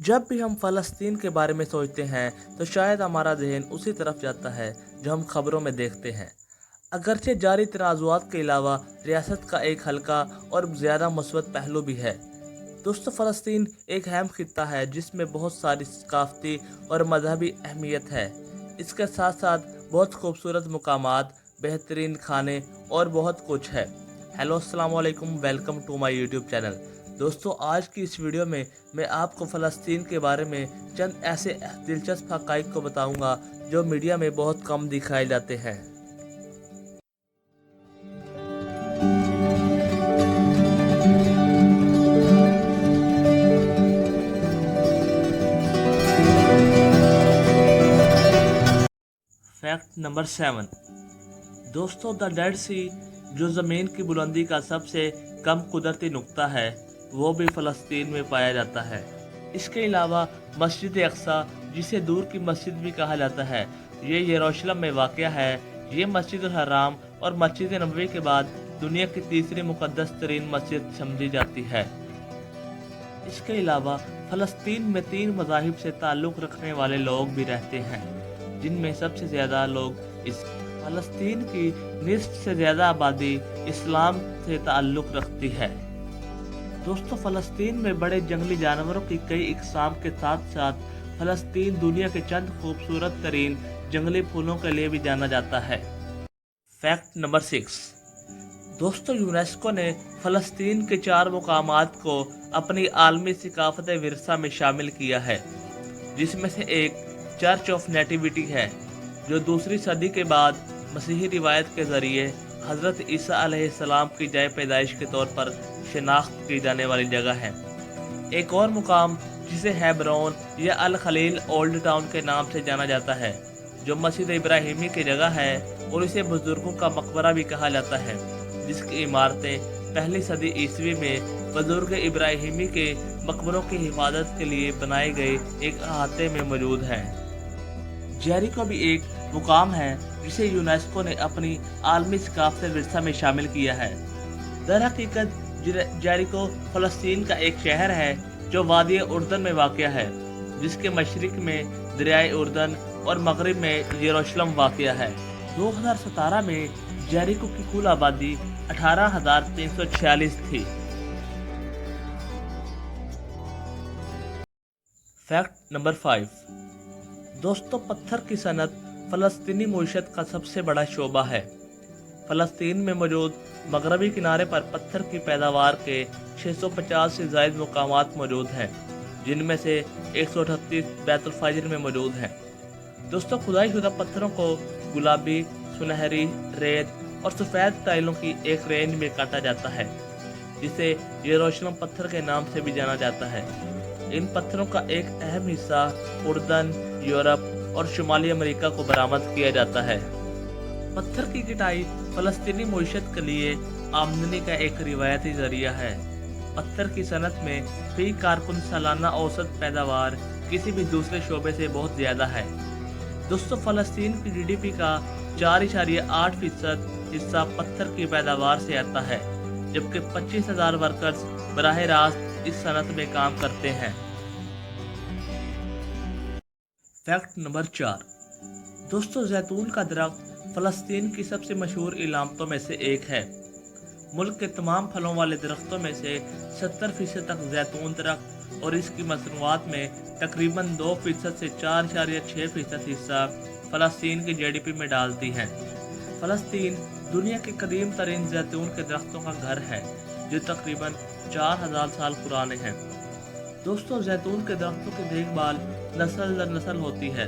जब भी हम फ़लस्तीन के बारे में सोचते हैं तो शायद हमारा ज़हन उसी तरफ जाता है जो हम खबरों में देखते हैं। अगरचे जारी तनाज़ुआत के अलावा रियासत का एक हल्का और ज़्यादा मुस्बत पहलू भी है। दोस्तों, फ़लस्तीन एक अहम खित्ता है जिसमें बहुत सारी सकाफ़ती और मजहबी अहमियत है। इसके साथ साथ बहुत खूबसूरत मकामात, बेहतरीन खाने और बहुत कुछ है। हेलो, अस्सलाम वालेकुम, welcome to my YouTube channel. दोस्तों, आज की इस वीडियो में मैं आपको फ़लस्तीन के बारे में चंद ऐसे दिलचस्प हक़ाइक़ को बताऊंगा जो मीडिया में बहुत कम दिखाए जाते हैं। Fact number 7। दोस्तों, द डेड सी, जो ज़मीन की बुलंदी का सबसे कम कुदरती नुक्ता है, वो भी फ़लस्तीन में पाया जाता है। इसके अलावा मस्जिद अक्सा, जिसे दूर की मस्जिद भी कहा जाता है, ये यरूशलेम में वाक़या है। ये मस्जिद हराम और मस्जिद नबवी के बाद दुनिया की तीसरी मुक़द्दस तरीन मस्जिद समझी जाती है। इसके अलावा फ़लस्तीन में 3 मज़ाहिब से ताल्लुक़ रखने वाले लोग भी रहते हैं, जिनमें सबसे ज़्यादा लोग इस फ़लस्तीन की निस्फ से ज़्यादा आबादी इस्लाम से ताल्लुक़ रखती है। दोस्तों, फ़लस्तीन में बड़े जंगली जानवरों की कई इक़साम के साथ साथ फ़लस्तीन दुनिया के चंद खूबसूरत तरीन जंगली फूलों के लिए भी जाना जाता है। Fact number 6। दोस्तों, यूनेस्को ने फ़लस्तीन के 4 मुकामात को अपनी आलमी सकाफ़ती विरसा में शामिल किया है, जिसमें से एक चर्च ऑफ नेटिविटी है, जो दूसरी सदी के बाद मसीही रिवायत के ज़रिए हज़रत ईसा अलैहिस्सलाम की जाए पैदाइश के तौर पर शिनाख्त की जाने वाली जगह है। एक और मुकाम, जिसे हेब्रोन या अल खलील ओल्ड टाउन के नाम से जाना जाता है, जो मस्जिद इब्राहिमी की जगह है और इसे बुजुर्गों का मकबरा भी कहा जाता है, जिसकी इमारतें पहली सदी ईस्वी में बुजुर्ग इब्राहिमी के मकबरों की हिफाजत के लिए बनाए गए एक अहाते में मौजूद हैं। जेरिको भी एक मुकाम है जिसे यूनेस्को ने अपनी आलमी सकाफ़ती विरसा में शामिल किया है। दरहकीकत जेरिको फ़लस्तीन का एक शहर है जो वादी उर्दन में वाक़या है, जिसके मशरिक में दरियाए उर्दन और मगरिब में यरूशलेम वाक़या है। 2017 में जेरिको की कुल आबादी 18,346 थी। Fact number 5। दोस्तों, पत्थर की सनत फ़लस्तीनी मईशत का सबसे बड़ा शोबा है। फ़लस्तीन में मौजूद मगरबी किनारे पर पत्थर की पैदावार के 650 से ज़ायद मुकामात मौजूद हैं, जिनमें से 138 बैतुल फ़जर में मौजूद हैं। दोस्तों, खुदाई शुदा पत्थरों को गुलाबी, सुनहरी, रेत और सफ़ेद टाइलों की एक रेंज में काटा जाता है, जिसे यरूशलेम पत्थर के नाम से भी जाना जाता है। इन पत्थरों का एक अहम हिस्सा उर्दन, यूरोप और शुमाली अमेरिका को बरामद किया जाता है। पत्थर की कटाई फ़लस्तीनी मईशत के लिए आमदनी का एक रिवायती ज़रिया है। पत्थर की सनत में फी कारकुन सालाना औसत पैदावार किसी भी दूसरे शोबे से बहुत ज़्यादा है। दोस्तों, फ़लस्तीन की जीडीपी का 4.8% हिस्सा पत्थर की पैदावार से आता है, जबकि 25,000 वर्कर्स बराह रास्त इस सनत में काम करते हैं। Fact number 4। दोस्तों, जैतून का दरख्त फ़लस्तीन की सबसे मशहूर इलामतों में से एक है। मुल्क के तमाम फलों वाले दरख्तों में से 70% तक जैतून दरख्त और इसकी मसनूआत में तकरीबन 2% से 4.6% हिस्सा फ़लस्तीन की जीडीपी में डालती हैं। फ़लस्तीन दुनिया के कदीम तरीन जैतून के दरख्तों का घर है, जो तकरीबन 4,000 साल पुराने हैं। दोस्तों, जैतून के दरख्तों की देखभाल नस्ल दर नस्ल होती है।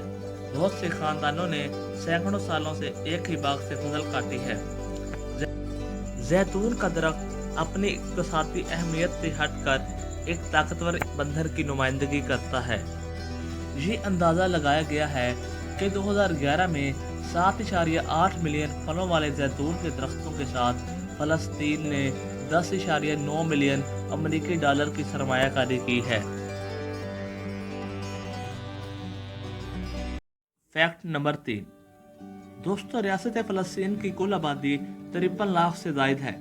बहुत से ख़ानदानों ने सैकड़ों सालों से एक ही बाग से फसल काटी है। जैतून का दरख्त अपनी इक़्तिसादी अहमियत से हटकर एक ताकतवर बंदर की नुमाइंदगी करता है। ये अंदाज़ा लगाया गया है कि 2011 में 7.8 मिलियन फलों वाले जैतून के दरख्तों के साथ फ़लस्तीन ने 10.9 मिलियन अमेरिकी डॉलर की सरमायाकारी की है। Fact number 3। दोस्तों, रियासत फ़लस्तीन की कुल आबादी 53 लाख से ज़ायद है,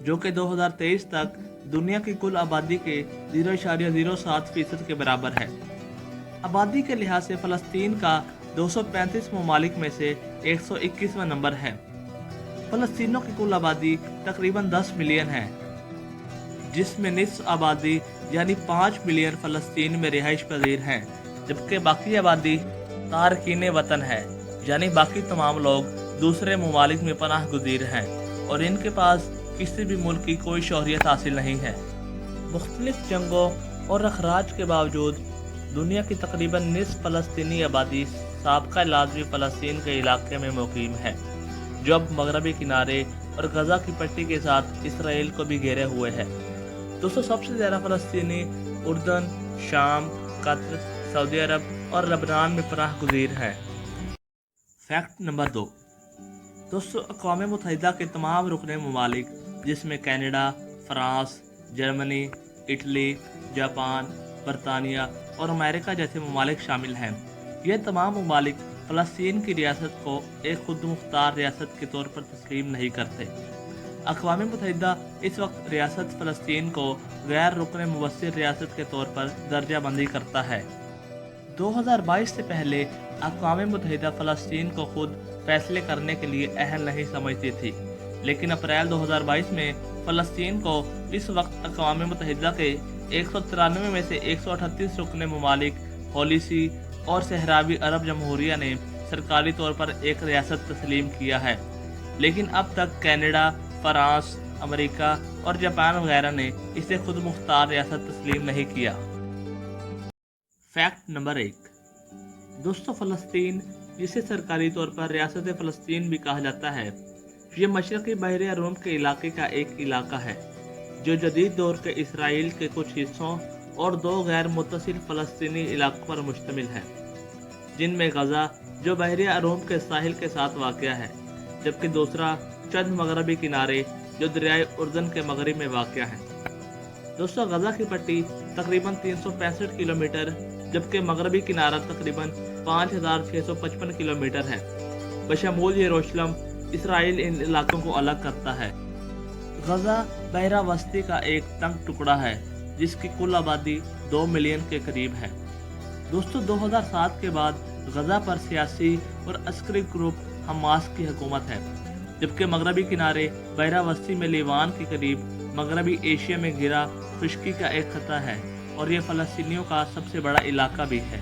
जो कि 2023 तक दुनिया की कुल आबादी के 0.07% के बराबर है। आबादी के लिहाज से फ़लस्तीन का 235 ममालिक में से 121वां नंबर है। फ़लस्तीनियों की कुल आबादी तकरीबन 10 मिलियन है, जिसमें निस्फ आबादी यानी 5 मिलियन फ़लस्तीन में रिहाइश पजीर हैं, जबकि बाकी आबादी तारकीन वतन है, यानी बाकी तमाम लोग दूसरे ममालिक में पनाह गुज़ीर हैं और इनके पास किसी भी मुल्क की कोई शोहरियत हासिल नहीं है। मुख्तलिफ जंगों और अखराज के बावजूद दुनिया की तकरीबन निस्फ फ़लस्तीनी आबादी साबका लाज़मी फ़लस्तीन के इलाके में मुकीम है, जो अब मगरबी किनारे और गजा की पट्टी के साथ इसराइल को भी घेरे हुए है। दोस्तों, सबसे ज़्यादा फ़लस्तीनी उर्दन, शाम, कतर, सऊदी अरब और लबनान में पनाह गुज़ीर हैं। Fact number 2। दोस्तों, अक़वाम मुत्तहिदा के तमाम रुकने ममालिक, जिसमें Canada, France, Germany, Italy, Japan, बरतानिया और अमेरिका जैसे ममालिक शामिल हैं, ये तमाम ममालिक फ़लस्तीन की रियासत को एक खुद मुख्तार रियासत के तौर पर तस्लीम नहीं करते। अक़वाम मुत्तहिदा इस वक्त रियासत फ़लस्तीन को गैर रुकन मुबस्सिर रियासत के तौर पर दर्जा बंदी करता है। 2022 से पहले अक़वाम मुत्तहिदा फ़लस्तीन को खुद फैसले करने के लिए अहल नहीं समझती थी, लेकिन अप्रैल 2022 में फ़लस्तीन को इस वक्त अक़वाम मुत्तहिदा के 193 में से 138 रुकन ममालिक, होलीसी और सहरावी अरब जमहूरिया ने सरकारी तौर पर एक रियासत तस्लीम किया है, लेकिन अब तक कनाडा, फ्रांस, अमेरिका और जापान वगैरह ने इसे खुद मुख्तार रियासत तस्लीम नहीं किया। Fact number 1। दोस्तों, फ़लस्तीन, जिसे सरकारी तौर पर रियासत फ़लस्तीन भी कहा जाता है, ये मशरक़ी बहर रूम के इलाके का एक इलाका है, जो जदीद दौर के इसराइल के कुछ हिस्सों और 2 गैर मुत्तसिल फ़लस्तीनी इलाकों पर मुश्तमिल है, जिनमें गजा, जो बहर रूम के साहिल के साथ वाक़या है, जबकि दूसरा चंद मगरबी किनारे, जो दरियाए उर्दन के मगरब में वाक़या है। दोस्तों, गजा की पट्टी तकरीबन 365 किलोमीटर, जबकि मगरबी किनारा तकरीबन 5655 किलोमीटर है। बशमूल यरूशलेम, इसराइल इन इलाकों को अलग करता है। गजा बहरा वस्ती का एक तंग टुकड़ा है, जिसकी कुल आबादी 2 मिलियन के करीब है। दोस्तों, 2007 के बाद गजा पर सियासी और अस्करी ग्रुप हमास की हुकूमत है, जबकि मगरबी किनारे बहरा वस्ती में लीवान के करीब मगरबी एशिया में घिरा खुश्की का एक खता है और ये फ़लस्तीनियों का सबसे बड़ा इलाका भी है।